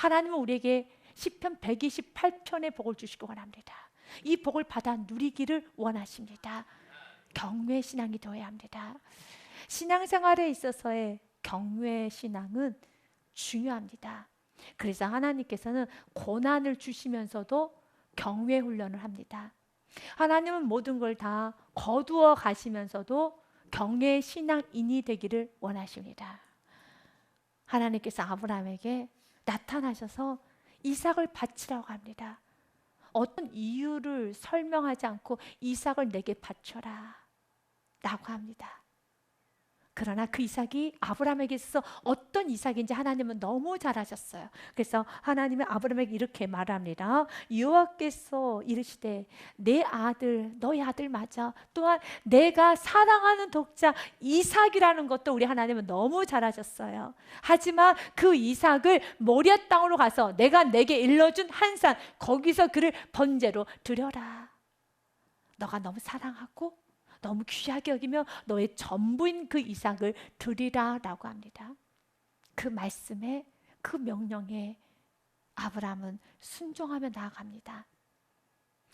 하나님은 우리에게 시편 128편의 복을 주시기 원합니다. 이 복을 받아 누리기를 원하십니다. 경외 신앙이 되어야 합니다. 신앙생활에 있어서의 경외 신앙은 중요합니다. 그래서 하나님께서는 고난을 주시면서도 경외 훈련을 합니다. 하나님은 모든 걸 다 거두어 가시면서도 경외 신앙인이 되기를 원하십니다. 하나님께서 아브라함에게 나타나셔서 이삭을 바치라고 합니다. 어떤 이유를 설명하지 않고 이삭을 내게 바쳐라 라고 합니다. 그러나 그 이삭이 아브라함에게 있어서 어떤 이삭인지 하나님은 너무 잘 아셨어요. 그래서 하나님은 아브라함에게 이렇게 말합니다. 여호와께서 이르시되 내 아들, 너희 아들 맞아. 또한 내가 사랑하는 독자 이삭이라는 것도 우리 하나님은 너무 잘 아셨어요. 하지만 그 이삭을 모리아 땅으로 가서 내가 내게 일러준 한 산, 거기서 그를 번제로 드려라. 너가 너무 사랑하고 너무 귀하게 여기며 너의 전부인 그 이삭을 드리라 라고 합니다. 그 말씀에, 그 명령에 아브라함은 순종하며 나아갑니다.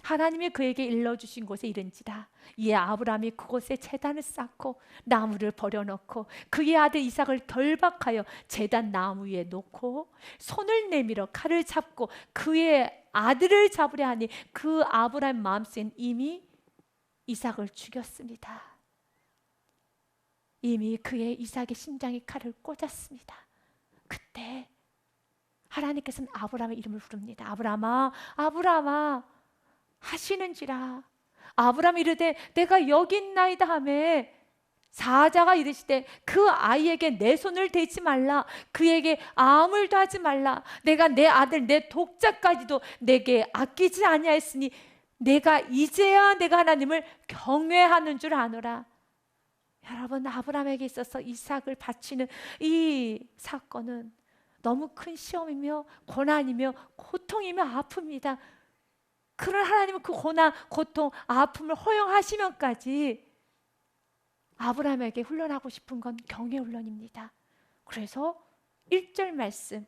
하나님이 그에게 일러주신 곳에 이른지라 이에 아브라함이 그곳에 제단을 쌓고 나무를 버려놓고 그의 아들 이삭을 결박하여 제단 나무 위에 놓고 손을 내밀어 칼을 잡고 그의 아들을 잡으려 하니 그 아브라함 마음속엔 이미 이삭을 죽였습니다. 이미 그의 이삭의 심장에 칼을 꽂았습니다. 그때 하나님께서는 아브라함의 이름을 부릅니다. 아브라함아, 아브라함아 하시는지라. 아브라함이 이르되 내가 여기 있나이다 하매 사자가 이르시되 그 아이에게 내 손을 대지 말라. 그에게 아무 일도 하지 말라. 내가 내 아들 내 독자까지도 내게 아끼지 아니하였으니 내가 이제야 내가 하나님을 경외하는 줄 아노라. 여러분, 아브라함에게 있어서 이삭을 바치는 이 사건은 너무 큰 시험이며 고난이며 고통이며 아픔입니다. 그런 하나님은 그 고난, 고통, 아픔을 허용하시면까지 아브라함에게 훈련하고 싶은 건 경외 훈련입니다. 그래서 1절 말씀,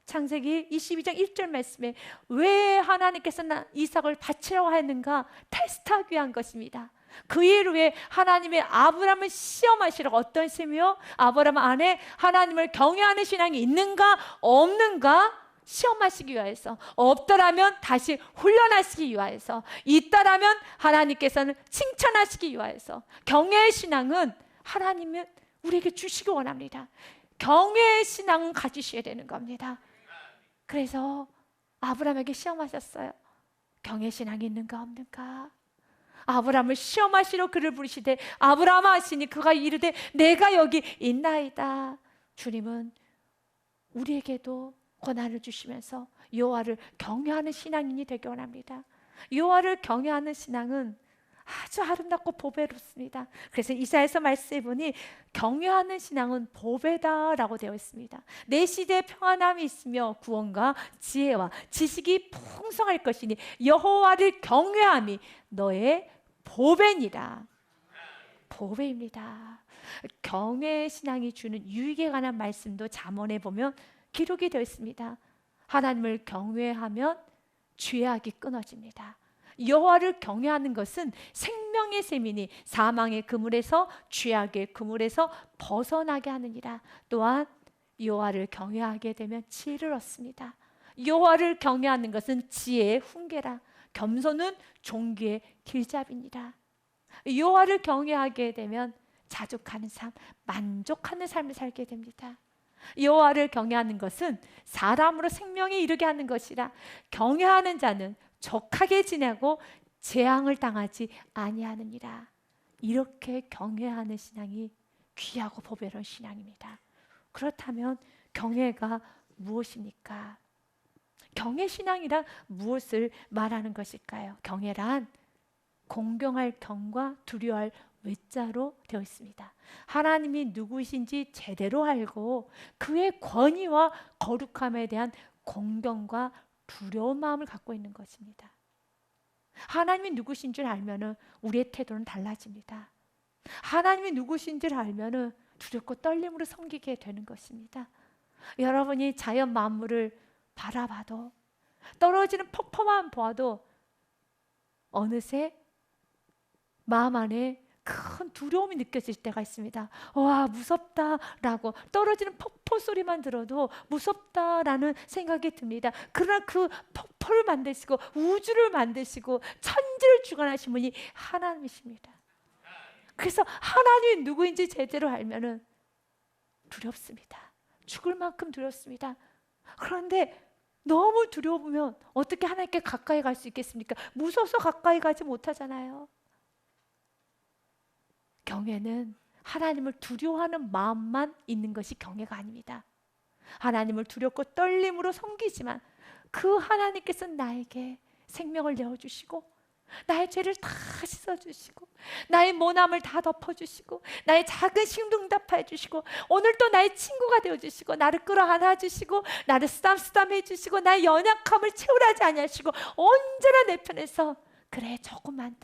창세기 22장 1절 말씀에 왜 하나님께서 이삭을 바치라고 했는가 테스트하기 위한 것입니다. 그 일 후에 하나님의 아브라함을 시험하시라고. 어떤 시험이요? 아브라함 안에 하나님을 경외하는 신앙이 있는가 없는가 시험하시기 위해서, 없더라면 다시 훈련하시기 위해서, 있다라면 하나님께서는 칭찬하시기 위해서. 경외의 신앙은 하나님은 우리에게 주시기 원합니다. 경외의 신앙은 가지셔야 되는 겁니다. 그래서 아브라함에게 시험하셨어요. 경외 신앙이 있는가 없는가. 아브라함을 시험하시러 그를 부르시되 아브라함아 하시니 그가 이르되 내가 여기 있나이다. 주님은 우리에게도 고난을 주시면서 여호와를 경외하는 신앙인이 되기 원합니다. 여호와를 경외하는 신앙은 아주 아름답고 보배롭습니다. 그래서 이사야서 말씀해 보니 경외하는 신앙은 보배다라고 되어 있습니다. 내 시대에 평안함이 있으며 구원과 지혜와 지식이 풍성할 것이니 여호와를 경외함이 너의 보배니라. 보배입니다. 경외의 신앙이 주는 유익에 관한 말씀도 잠언에 보면 기록이 되어 있습니다. 하나님을 경외하면 죄악이 끊어집니다. 여호와를 경외하는 것은 생명의 셈이니 사망의 그물에서 죄악의 그물에서 벗어나게 하느니라. 또한 여호와를 경외하게 되면 지혜를 얻습니다. 여호와를 경외하는 것은 지혜의 훈계라. 겸손은 종기의 길잡이니라. 여호와를 경외하게 되면 자족하는 삶, 만족하는 삶을 살게 됩니다. 여호와를 경외하는 것은 사람으로 생명에 이르게 하는 것이라. 경외하는 자는 족하게 지내고 재앙을 당하지 아니하느니라. 이렇게 경외하는 신앙이 귀하고 보배로운 신앙입니다. 그렇다면 경외가 무엇입니까? 경외 신앙이란 무엇을 말하는 것일까요? 경외란 공경할 경과 두려워할 외자로 되어 있습니다. 하나님이 누구신지 제대로 알고 그의 권위와 거룩함에 대한 공경과 두려운 마음을 갖고 있는 것입니다. 하나님이 누구신 줄 알면 우리의 태도는 달라집니다. 하나님이 누구신 줄 알면 두렵고 떨림으로 섬기게 되는 것입니다. 여러분이 자연 만물을 바라봐도, 떨어지는 폭포만 보아도 어느새 마음 안에 큰 두려움이 느껴질 때가 있습니다. 와, 무섭다라고, 떨어지는 폭포 소리만 들어도 무섭다라는 생각이 듭니다. 그러나 그 폭포를 만드시고 우주를 만드시고 천지를 주관하신 분이 하나님이십니다. 그래서 하나님이 누구인지 제대로 알면은 두렵습니다. 죽을 만큼 두렵습니다. 그런데 너무 두려우면 어떻게 하나님께 가까이 갈 수 있겠습니까? 무서워서 가까이 가지 못하잖아요. 경외는 하나님을 두려워하는 마음만 있는 것이 경외가 아닙니다. 하나님을 두렵고 떨림으로 섬기지만 그 하나님께서 나에게 생명을 내어주시고 나의 죄를 다 씻어주시고 나의 모함을 다 덮어주시고 나의 작은 심도 응답해 주시고 오늘도 나의 친구가 되어주시고 나를 끌어안아주시고 나를 쓰담쓰담해 주시고 나의 연약함을 채우라지 아니하시고 언제나 내 편에서 그래, 조금만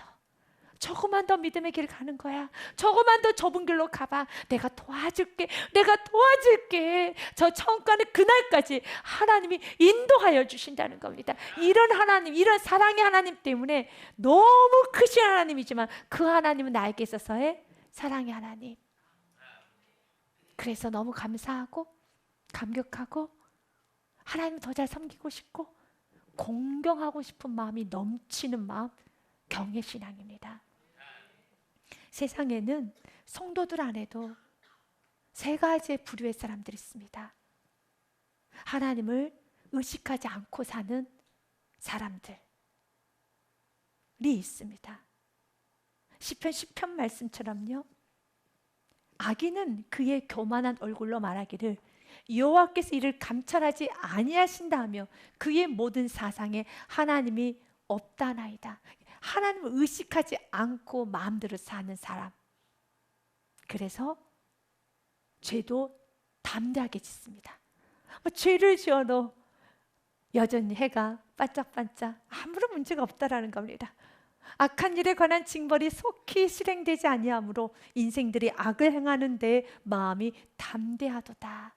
더 믿음의 길을 가는 거야. 조금만 더 좁은 길로 가봐. 내가 도와줄게. 저 처음 가는 그날까지 하나님이 인도하여 주신다는 겁니다. 이런 하나님, 이런 사랑의 하나님 때문에 너무 크신 하나님이지만 그 하나님은 나에게 있어서의 사랑의 하나님. 그래서 너무 감사하고 감격하고 하나님을 더 잘 섬기고 싶고 공경하고 싶은 마음이 넘치는 마음, 경외신앙입니다. 세상에는 성도들 안에도 세 가지의 부류의 사람들이 있습니다. 하나님을 의식하지 않고 사는 사람들이 있습니다. 시편 10편 말씀처럼요, 악인은 그의 교만한 얼굴로 말하기를 여호와께서 이를 감찰하지 아니하신다 하며 그의 모든 사상에 하나님이 없다나이다. 하나님을 의식하지 않고 마음대로 사는 사람, 그래서 죄도 담대하게 짓습니다. 죄를 지어도 여전히 해가 반짝반짝 아무런 문제가 없다라는 겁니다. 악한 일에 관한 징벌이 속히 실행되지 아니하므로 인생들이 악을 행하는 데 마음이 담대하도다.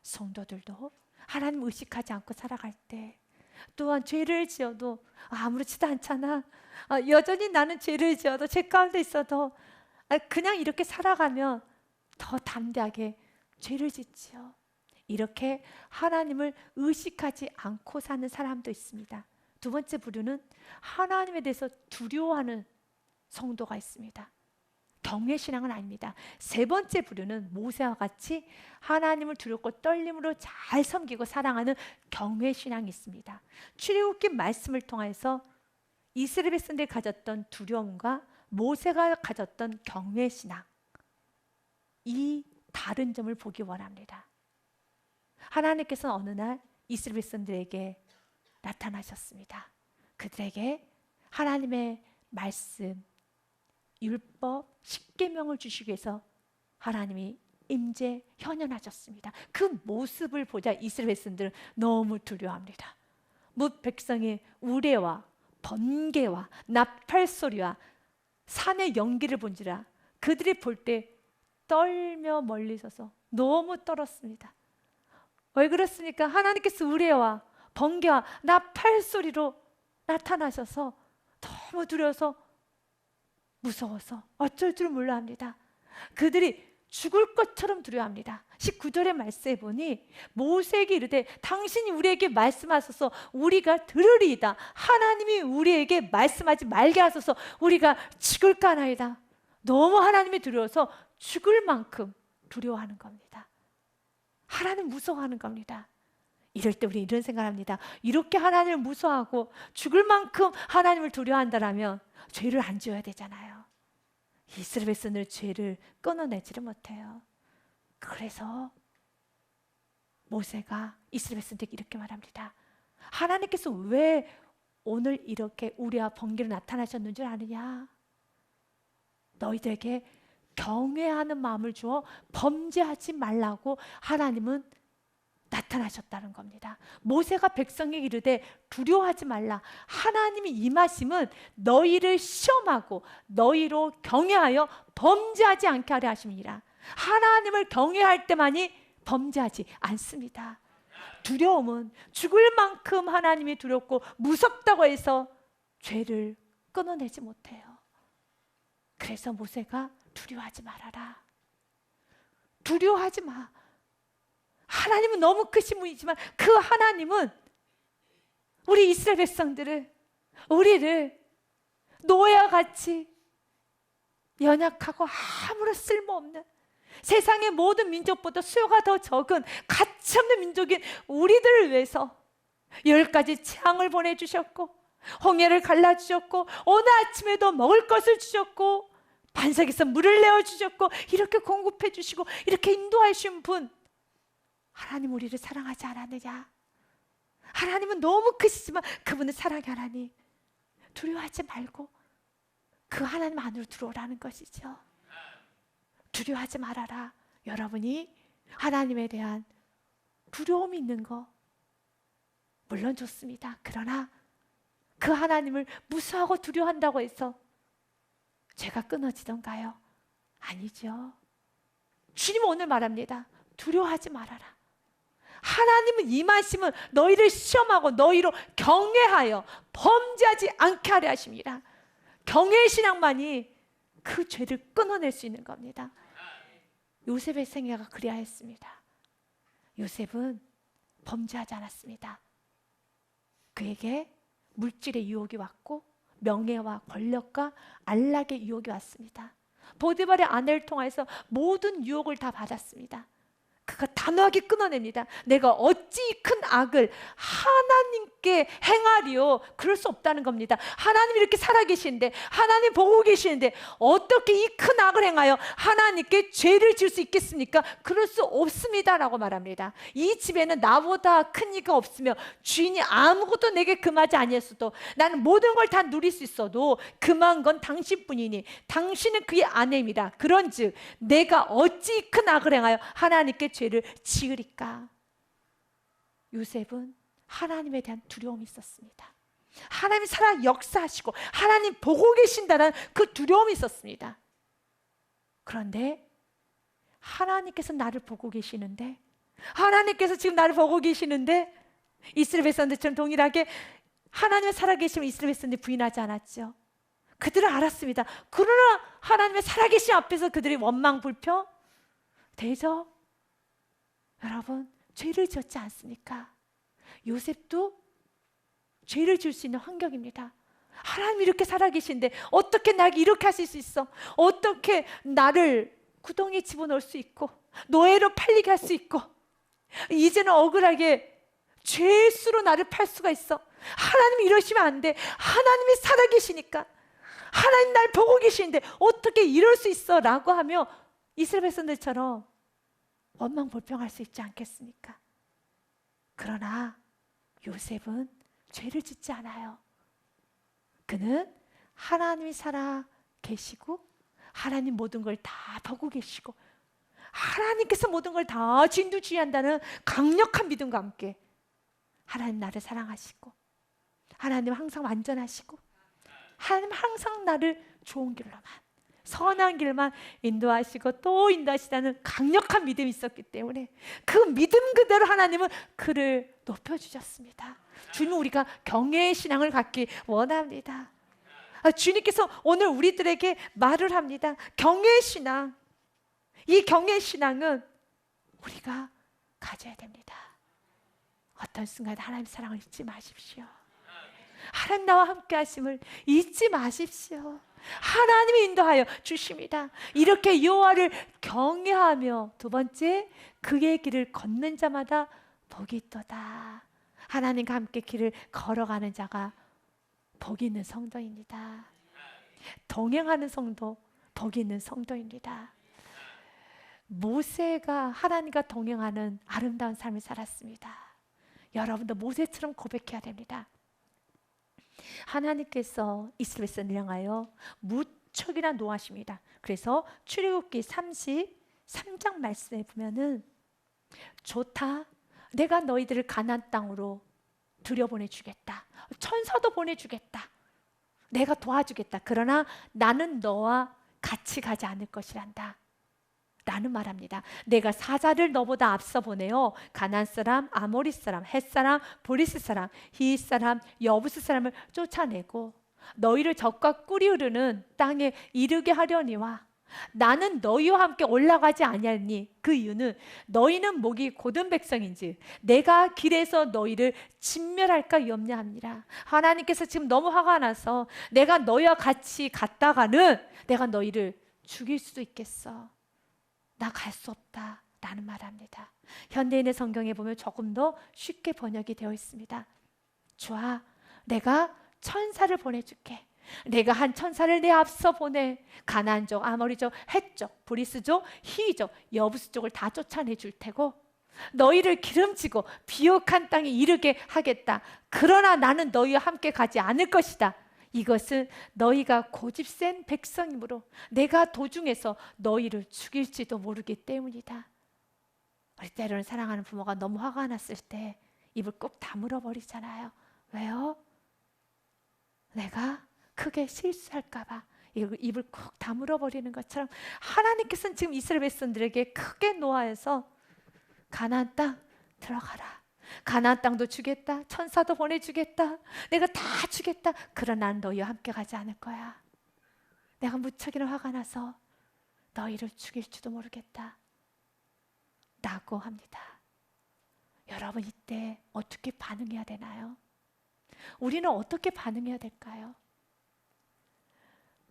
성도들도 하나님 의식하지 않고 살아갈 때, 또한 죄를 지어도 아무렇지도 않잖아, 여전히 나는 죄를 지어도 죄 가운데 있어도 그냥 이렇게 살아가면 더 담대하게 죄를 짓지요. 이렇게 하나님을 의식하지 않고 사는 사람도 있습니다. 두 번째 부류는 하나님에 대해서 두려워하는 성도가 있습니다. 경외신앙은 아닙니다. 세 번째 부류는 모세와 같이 하나님을 두렵고 떨림으로 잘 섬기고 사랑하는 경외신앙이 있습니다. 출애굽기 말씀을 통해서 이스라엘 백성들이 가졌던 두려움과 모세가 가졌던 경외신앙, 이 다른 점을 보기 원합니다. 하나님께서는 어느 날 이스라엘 백성들에게 나타나셨습니다. 그들에게 하나님의 말씀, 율법, 십계명을 주시기 위해서 하나님이 임재 현현하셨습니다. 그 모습을 보자 이스라엘 백성들은 너무 두려워합니다. 뭇 백성의 우레와 번개와 나팔소리와 산의 연기를 본지라 그들이 볼 때 떨며 멀리 서서 너무 떨었습니다. 왜 그렇습니까? 하나님께서 우레와 번개와 나팔소리로 나타나셔서 너무 두려워서 무서워서 어쩔 줄 몰라 합니다. 그들이 죽을 것처럼 두려워합니다. 19절의 말씀에 보니 모세에게 이르되 당신이 우리에게 말씀하소서 우리가 들으리이다. 하나님이 우리에게 말씀하지 말게 하소서 우리가 죽을까나이다. 너무 하나님이 두려워서 죽을 만큼 두려워하는 겁니다. 하나님 무서워하는 겁니다. 이럴 때 우리 이런 생각을 합니다. 이렇게 하나님을 무서워하고 죽을 만큼 하나님을 두려워한다면 죄를 안 지어야 되잖아요. 이스라엘 백성들 죄를 끊어내지를 못해요. 그래서 모세가 이스라엘 백성들에게 이렇게 말합니다. 하나님께서 왜 오늘 이렇게 우리와 번개로 나타나셨는 줄 아느냐? 너희들에게 경외하는 마음을 주어 범죄하지 말라고 하나님은 나타나셨다는 겁니다. 모세가 백성에게 이르되 두려워하지 말라. 하나님이 임하심은 너희를 시험하고 너희로 경외하여 범죄하지 않게 하려 하심이라. 하나님을 경외할 때만이 범죄하지 않습니다. 두려움은 죽을 만큼 하나님이 두렵고 무섭다고 해서 죄를 끊어내지 못해요. 그래서 모세가 두려워하지 말아라. 두려워하지 마. 하나님은 너무 크신 분이지만 그 하나님은 우리 이스라엘 백성들을, 우리를 노예와 같이 연약하고 아무런 쓸모없는, 세상의 모든 민족보다 수요가 더 적은 가치없는 민족인 우리들을 위해서 10가지 재앙을 보내주셨고, 홍해를 갈라주셨고, 오늘 아침에도 먹을 것을 주셨고, 반석에서 물을 내어주셨고, 이렇게 공급해 주시고 이렇게 인도하신 분, 하나님 우리를 사랑하지 않았느냐? 하나님은 너무 크시지만 그분은 사랑의 하나님. 두려워하지 말고 그 하나님 안으로 들어오라는 것이죠. 두려워하지 말아라. 여러분이 하나님에 대한 두려움이 있는 거 물론 좋습니다. 그러나 그 하나님을 무서워하고 두려워한다고 해서 죄가 끊어지던가요? 아니죠. 주님은 오늘 말합니다. 두려워하지 말아라. 하나님은 임하심은 너희를 시험하고 너희로 경외하여 범죄하지 않게 하려 하십니다. 경외의 신앙만이 그 죄를 끊어낼 수 있는 겁니다. 요셉의 생애가 그래야 했습니다. 요셉은 범죄하지 않았습니다. 그에게 물질의 유혹이 왔고 명예와 권력과 안락의 유혹이 왔습니다. 보디발의 아내를 통해서 모든 유혹을 다 받았습니다. 그가 단호하게 끊어냅니다. 내가 어찌 큰 악을 하나님께 행하리요? 그럴 수 없다는 겁니다. 하나님 이렇게 살아계시는데, 하나님 보고 계시는데 어떻게 이 큰 악을 행하여 하나님께 죄를 질 수 있겠습니까? 그럴 수 없습니다 라고 말합니다. 이 집에는 나보다 큰 이가 없으며 주인이 아무것도 내게 금하지 아니했어도 나는 모든 걸 다 누릴 수 있어도 금한 건 당신뿐이니 당신은 그의 아내입니다. 그런즉 내가 어찌 큰 악을 행하여 하나님께 죄를 지으리까? 요셉은 하나님에 대한 두려움이 있었습니다. 하나님이 살아 역사하시고 하나님 보고 계신다는 그 두려움이 있었습니다. 그런데 하나님께서 나를 보고 계시는데, 하나님께서 지금 나를 보고 계시는데 이스라엘 백성들처럼 동일하게 하나님의 살아계심을 이스라엘 백성들이 부인하지 않았죠. 그들은 알았습니다. 그러나 하나님의 살아계심 앞에서 그들이 원망 불평 대접. 여러분, 죄를 지었지 않습니까? 요셉도 죄를 지을 수 있는 환경입니다. 하나님이 이렇게 살아계신데 어떻게 나에게 이렇게 하실 수 있어? 어떻게 나를 구덩이에 집어넣을 수 있고 노예로 팔리게 할 수 있고 이제는 억울하게 죄수로 나를 팔 수가 있어? 하나님이 이러시면 안 돼. 하나님이 살아계시니까, 하나님 날 보고 계시는데 어떻게 이럴 수 있어? 라고 하며 이스라엘 백성들처럼 원망 불평할 수 있지 않겠습니까? 그러나 요셉은 죄를 짓지 않아요. 그는 하나님이 살아 계시고 하나님 모든 걸 다 보고 계시고 하나님께서 모든 걸 다 진두지휘한다는 강력한 믿음과 함께 하나님 나를 사랑하시고 하나님 항상 완전하시고 하나님 항상 나를 좋은 길로만, 선한 길만 인도하시고 또 인도하시다는 강력한 믿음이 있었기 때문에 그 믿음 그대로 하나님은 그를 높여주셨습니다. 주님은 우리가 경외의 신앙을 갖기 원합니다. 주님께서 오늘 우리들에게 말을 합니다. 경외의 신앙, 이 경외의 신앙은 우리가 가져야 됩니다. 어떤 순간 하나님 사랑을 잊지 마십시오. 하나님 나와 함께 하심을 잊지 마십시오. 하나님이 인도하여 주십니다. 이렇게 여호와를 경외하며, 두 번째, 그의 길을 걷는 자마다 복이 있도다. 하나님과 함께 길을 걸어가는 자가 복이 있는 성도입니다. 동행하는 성도, 복이 있는 성도입니다. 모세가 하나님과 동행하는 아름다운 삶을 살았습니다. 여러분도 모세처럼 고백해야 됩니다. 하나님께서 이스라엘 백성을 향하여 무척이나 노하십니다. 그래서 출애굽기 33장 말씀에 보면은 좋다, 내가 너희들을 가나안 땅으로 들여보내주겠다, 천사도 보내주겠다, 내가 도와주겠다. 그러나 나는 너와 같이 가지 않을 것이란다 라는 말합니다. 내가 사자를 너보다 앞서 보내어 가나안 사람, 아모리 사람, 헷 사람, 보리스 사람, 히윗 사람, 여부스 사람을 쫓아내고 너희를 적과 꿀이 흐르는 땅에 이르게 하려니와 나는 너희와 함께 올라가지 아니하니 그 이유는 너희는 목이 곧은 백성인지 내가 길에서 너희를 진멸할까 염려합니다. 하나님께서 지금 너무 화가 나서 내가 너희와 같이 갔다가는 내가 너희를 죽일 수도 있겠어. 나 갈 수 없다 라는 말합니다. 현대인의 성경에 보면 조금 더 쉽게 번역이 되어 있습니다. 주아, 내가 천사를 보내줄게. 내가 한 천사를 내 앞서 보내 가나안족, 아모리족, 헷족, 브리스족, 히족, 여부스족을 다 쫓아내 줄 테고 너희를 기름지고 비옥한 땅에 이르게 하겠다. 그러나 나는 너희와 함께 가지 않을 것이다. 이것은 너희가 고집센 백성이므로 내가 도중에서 너희를 죽일지도 모르기 때문이다. 우리 때로는 사랑하는 부모가 너무 화가 났을 때 입을 꼭 다물어 버리잖아요. 왜요? 내가 크게 실수할까 봐 입을 꼭 다물어 버리는 것처럼 하나님께서는 지금 이스라엘 백성들에게 크게 노하여서 가나안 땅 들어가라. 가나안 땅도 주겠다. 천사도 보내주겠다. 내가 다 주겠다. 그러나 난 너희와 함께 가지 않을 거야. 내가 무척이나 화가 나서 너희를 죽일지도 모르겠다 라고 합니다. 여러분, 이때 어떻게 반응해야 되나요? 우리는 어떻게 반응해야 될까요?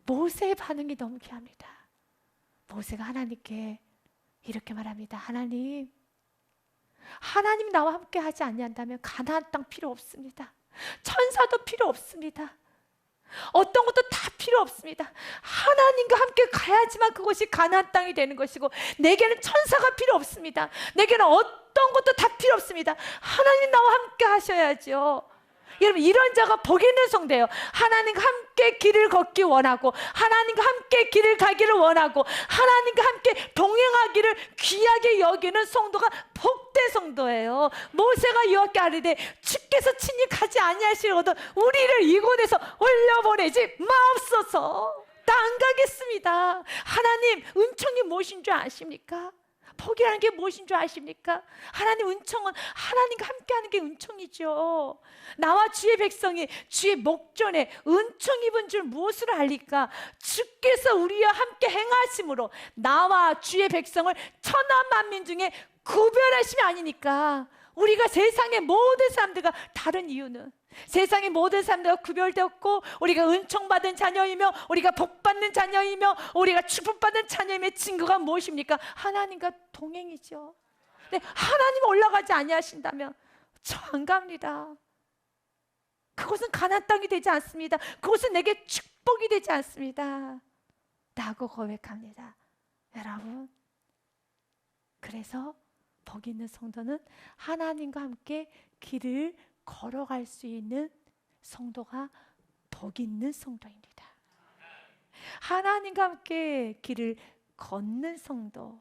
모세의 반응이 너무 귀합니다. 모세가 하나님께 이렇게 말합니다. 하나님 나와 함께 하지 않는다면 가나안 땅 필요 없습니다. 천사도 필요 없습니다. 어떤 것도 다 필요 없습니다. 하나님과 함께 가야지만 그것이 가나안 땅이 되는 것이고 내게는 천사가 필요 없습니다. 내게는 어떤 것도 다 필요 없습니다. 하나님 나와 함께 하셔야죠. 여러분, 이런 자가 복이 있는 성도예요. 하나님과 함께 길을 걷기 원하고 하나님과 함께 길을 가기를 원하고 하나님과 함께 동행하기를 귀하게 여기는 성도가 복된 성도예요. 모세가 여호와께 아뢰되 주께서 친히 가지 아니하시려거든 우리를 이곳에서 올려보내지 마옵소서. 나 안 가겠습니다. 하나님, 은총이 무엇인 줄 아십니까? 복이라는 게 무엇인 줄 아십니까? 하나님, 은총은 하나님과 함께하는 게 은총이죠. 나와 주의 백성이 주의 목전에 은총 입은 줄 무엇으로 알리까? 주께서 우리와 함께 행하심으로 나와 주의 백성을 천하 만민 중에 구별하심이 아니니까. 우리가 세상의 모든 사람들과 다른 이유는 세상의 모든 사람들과 구별되었고 우리가 은총받은 자녀이며 우리가 복받는 자녀이며 우리가 축복받은 자녀임의 증거가 무엇입니까? 하나님과 동행이죠. 근데 하나님 올라가지 아니하신다면 저 안 갑니다. 그것은 가나안 땅이 되지 않습니다. 그것은 내게 축복이 되지 않습니다 라고 고백합니다. 여러분, 그래서 복 있는 성도는 하나님과 함께 길을 걸어갈 수 있는 성도가 복 있는 성도입니다. 하나님과 함께 길을 걷는 성도.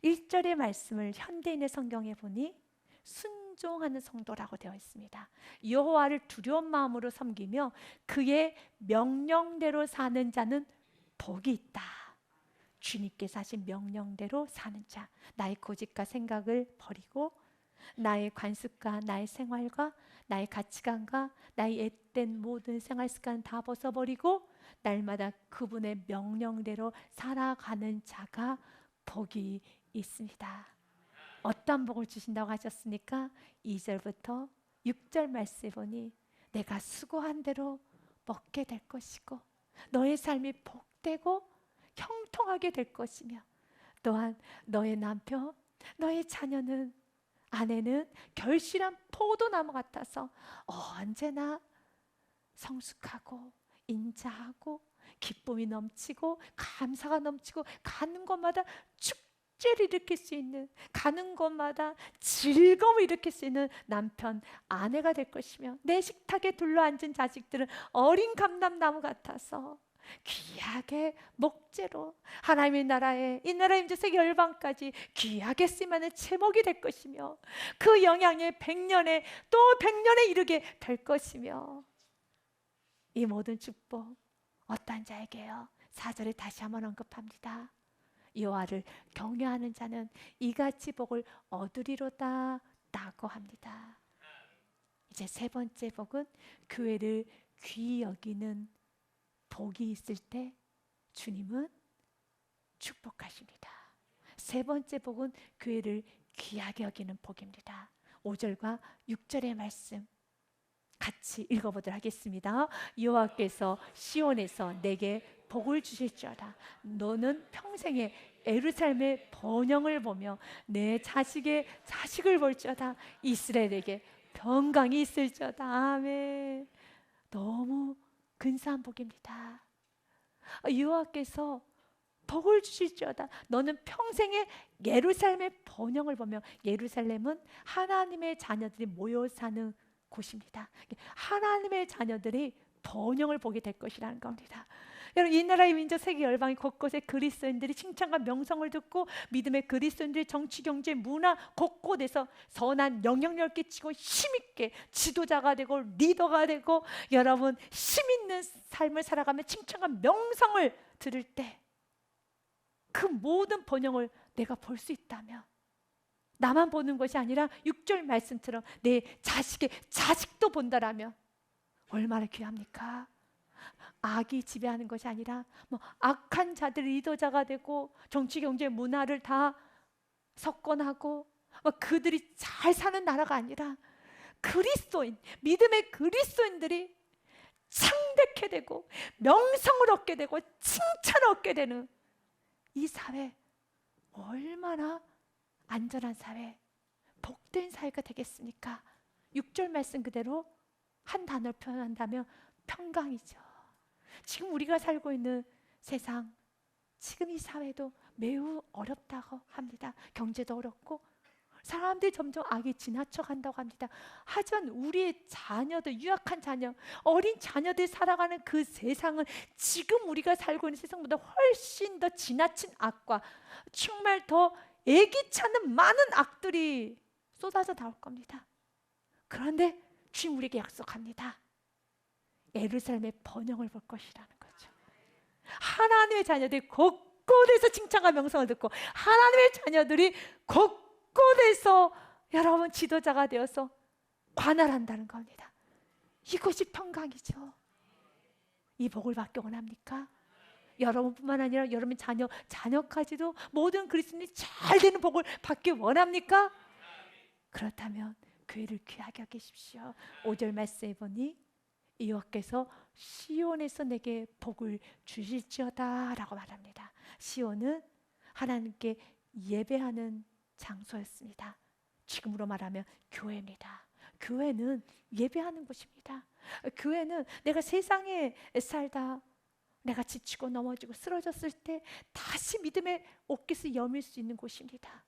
1절의 말씀을 현대인의 성경에 보니 순종하는 성도라고 되어 있습니다. 여호와를 두려운 마음으로 섬기며 그의 명령대로 사는 자는 복이 있다. 주님께서 하신 명령대로 사는 자, 나의 고집과 생각을 버리고 나의 관습과 나의 생활과 나의 가치관과 나의 앳된 모든 생활 습관 다 벗어버리고 날마다 그분의 명령대로 살아가는 자가 복이 있습니다. 어떤 복을 주신다고 하셨습니까? 2절부터 6절 말씀에 보니 내가 수고한 대로 먹게 될 것이고 너의 삶이 복되고 형통하게 될 것이며 또한 너의 남편, 너의 자녀는 아내는 결실한 포도나무 같아서 언제나 성숙하고 인자하고 기쁨이 넘치고 감사가 넘치고 가는 곳마다 축제를 일으킬 수 있는, 가는 곳마다 즐거움을 일으킬 수 있는 남편, 아내가 될 것이며 내 식탁에 둘러앉은 자식들은 어린 감람나무 같아서 귀하게 목재로 하나님의 나라에 이 나라 임재 세계 열방까지 귀하게 쓰임하는 제목이 될 것이며 그 영향에 100년에 또 100년에 이르게 될 것이며 이 모든 축복 어떤 자에게요? 4절에 다시 한번 언급합니다. 여호와를 경외하는 자는 이같이 복을 얻으리로다 라고 합니다. 이제 세 번째 복은 교회를 귀히 여기는 복이 있을 때 주님은 축복하십니다. 세 번째 복은 교회를 귀하게 여기는 복입니다. 5절과 6절의 말씀 같이 읽어보도록 하겠습니다. 여호와께서 시온에서 내게 복을 주실지어다. 너는 평생에 예루살렘의 번영을 보며 내 자식의 자식을 볼지어다. 이스라엘에게 평강이 있을지어다. 아멘. 너무 근사한 복입니다. 여호와께서 복을 주실지어다. 너는 평생에 예루살렘의 번영을 보며, 예루살렘은 하나님의 자녀들이 모여 사는 곳입니다. 하나님의 자녀들이 번영을 보게 될 것이라는 겁니다. 여러분, 이 나라의 민족 세계 열방이 곳곳에 그리스도인들이 칭찬과 명성을 듣고 믿음의 그리스도인들이 정치, 경제, 문화 곳곳에서 선한 영향력을 끼치고 힘있게 지도자가 되고 리더가 되고 여러분 힘있는 삶을 살아가며 칭찬과 명성을 들을 때 그 모든 번영을 내가 볼 수 있다면, 나만 보는 것이 아니라 6절 말씀처럼 내 자식의 자식도 본다라면 얼마나 귀합니까? 악이 지배하는 것이 아니라 악한 자들이 리더자가 되고 정치, 경제, 문화를 다 석권하고 그들이 잘 사는 나라가 아니라 그리스도인, 믿음의 그리스도인들이 창대케 되고 명성을 얻게 되고 칭찬을 얻게 되는 이 사회, 얼마나 안전한 사회, 복된 사회가 되겠습니까? 6절 말씀 그대로 한 단어로 표현한다면 평강이죠. 지금 우리가 살고 있는 세상, 지금 이 사회도 매우 어렵다고 합니다. 경제도 어렵고 사람들이 점점 악이 지나쳐 간다고 합니다. 하지만 우리의 자녀들, 유약한 자녀, 어린 자녀들이 살아가는 그 세상은 지금 우리가 살고 있는 세상보다 훨씬 더 지나친 악과 정말 더 예기치 않은 많은 악들이 쏟아져 나올 겁니다. 그런데 주님 우리에게 약속합니다. 예루살렘의 번영을 볼 것이라는 거죠. 하나님의 자녀들이 곳곳에서 칭찬과 명성을 듣고 하나님의 자녀들이 곳곳에서 여러분 지도자가 되어서 관할한다는 겁니다. 이것이 평강이죠. 이 복을 받기 원합니까? 여러분뿐만 아니라 여러분 자녀까지도 모든 그리스도인이 잘 되는 복을 받기 원합니까? 그렇다면 교회를 귀하게 여기십시오. 5절 말씀해 보니 여호와께서 시온에서 내게 복을 주실지어다 라고 말합니다. 시온은 하나님께 예배하는 장소였습니다. 지금으로 말하면 교회입니다. 교회는 예배하는 곳입니다. 교회는 내가 세상에 살다 내가 지치고 넘어지고 쓰러졌을 때 다시 믿음의 옷깃을 여밀 수 있는 곳입니다.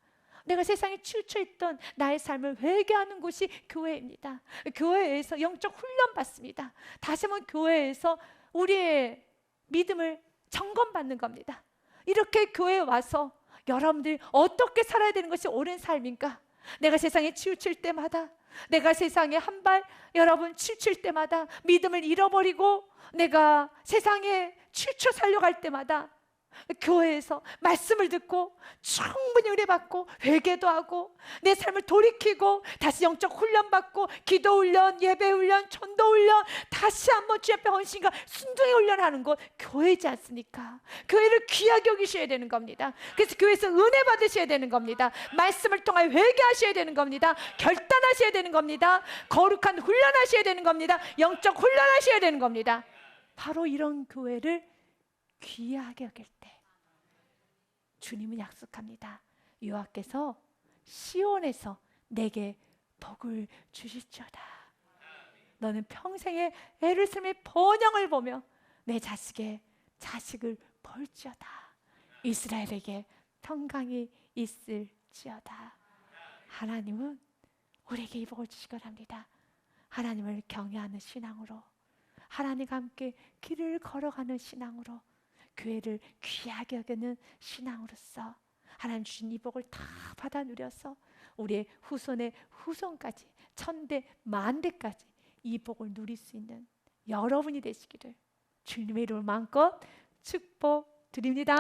내가 세상에 치우쳐있던 나의 삶을 회개하는 곳이 교회입니다. 교회에서 영적 훈련 받습니다. 다시 한번 교회에서 우리의 믿음을 점검받는 겁니다. 이렇게 교회에 와서 여러분들이 어떻게 살아야 되는 것이 옳은 삶인가? 내가 세상에 치우칠 때마다, 내가 세상에 한 발 여러분 치우칠 때마다, 믿음을 잃어버리고 내가 세상에 치우쳐 살려갈 때마다 교회에서 말씀을 듣고 충분히 은혜받고 회개도 하고 내 삶을 돌이키고 다시 영적 훈련받고 기도 훈련, 예배 훈련, 전도 훈련, 다시 한번 주 앞에 헌신과 순종의 훈련하는 것 교회지 않습니까? 교회를 귀하게 여기셔야 되는 겁니다. 그래서 교회에서 은혜 받으셔야 되는 겁니다. 말씀을 통하여 회개하셔야 되는 겁니다. 결단하셔야 되는 겁니다. 거룩한 훈련하셔야 되는 겁니다. 영적 훈련하셔야 되는 겁니다. 바로 이런 교회를 귀하게 여길 때 주님은 약속합니다. 여호와께서 시온에서 내게 복을 주실지어다. 너는 평생에 예루살렘의 번영을 보며 내 자식의 자식을 볼지어다. 이스라엘에게 평강이 있을지어다. 하나님은 우리에게 이 복을 주시길 합니다. 하나님을 경외하는 신앙으로, 하나님과 함께 길을 걸어가는 신앙으로, 교회를 귀하게 여기는 신앙으로서 하나님 주신 이 복을 다 받아 누려서 우리의 후손의 후손까지, 천대 만대까지 이 복을 누릴 수 있는 여러분이 되시기를 주님의 이름으로 마음껏 축복드립니다.